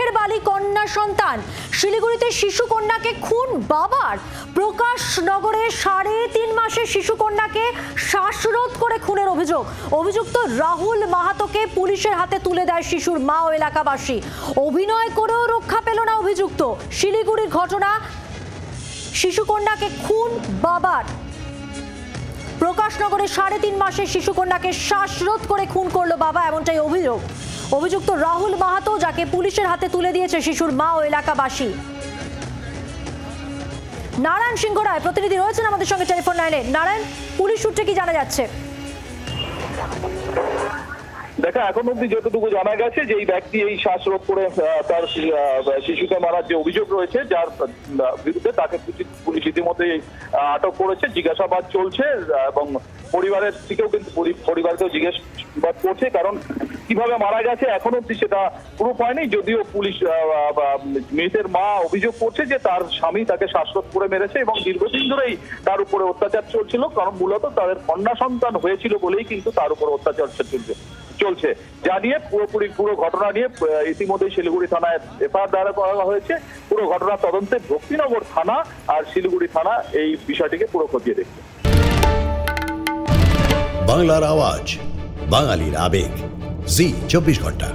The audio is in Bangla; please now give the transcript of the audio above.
চোখের বালি কন্যা সন্তান, শিলিগুড়িতে শিশু কন্যাকে খুন বাবার। প্রকাশনগরে 3.5 মাসের শিশু কন্যাকে শ্বাসরোধ করে খুনের অভিযোগ। অভিযুক্ত রাহুল মাহাতোকে পুলিশের হাতে তুলে দেয় শিশুর মা ও এলাকাবাসী। অভিনয় করেও রক্ষা পেল না অভিযুক্ত। শিলিগুড়ির ঘটনা, শিশু কন্যাকে খুন বাবার। প্রকাশনগরে 3.5 মাসের শিশু কন্যাকে শ্বাসরোধ করে খুন করলো বাবা, এমনটাই অভিযোগ। অভিযুক্ত রাহুল মাহাতো, যাকে পুলিশের হাতে তুলে দিয়েছে শিশুর মা ও এলাকাবাসী। নারায়ণ সিংহ রায় প্রতিনিধি রয়েছেন আমাদের সঙ্গে টেলিফোন লাইনে। নারায়ণ, পুলিশ সূত্রে কি জানা যাচ্ছে? দেখা এখন অব্দি যতটুকু জানা গেছে যে এই ব্যক্তি এই শ্বাসরোধ করে তার শিশুকে মারার যে অভিযোগ রয়েছে, যার বিরুদ্ধে তাকে পুলিশ ইতিমধ্যে আটক করেছে, জিজ্ঞাসাবাদ চলছে এবং পরিবারের থেকেও কিন্তু পরিবারকেও জিজ্ঞাসাবাদ করছে, কারণ কিভাবে মারা গেছে এখন অব্দি সেটা প্রুফ হয়নি। যদিও পুলিশ মৃতের মা অভিযোগ করছে যে তার স্বামী তাকে শ্বাসরোধ করে মেরেছে এবং দীর্ঘদিন ধরেই তার উপরে অত্যাচার চলছিল, কারণ মূলত তাদের কন্যা সন্তান হয়েছিল বলেই কিন্তু তার উপর অত্যাচার চলছে। যা নিয়ে পুরো ঘটনা নিয়ে ইতিমধ্যে শিলিগুড়ি থানায় এফআইআর দায়ের করা হয়েছে। পুরো ঘটনার তদন্তে ভক্তিনগর থানা আর শিলিগুড়ি থানা এই বিষয়টিকে পুরো খতিয়ে দেখছে। বাংলার আওয়াজ, বাঙালির আবেগ, জি 24 ঘন্টা।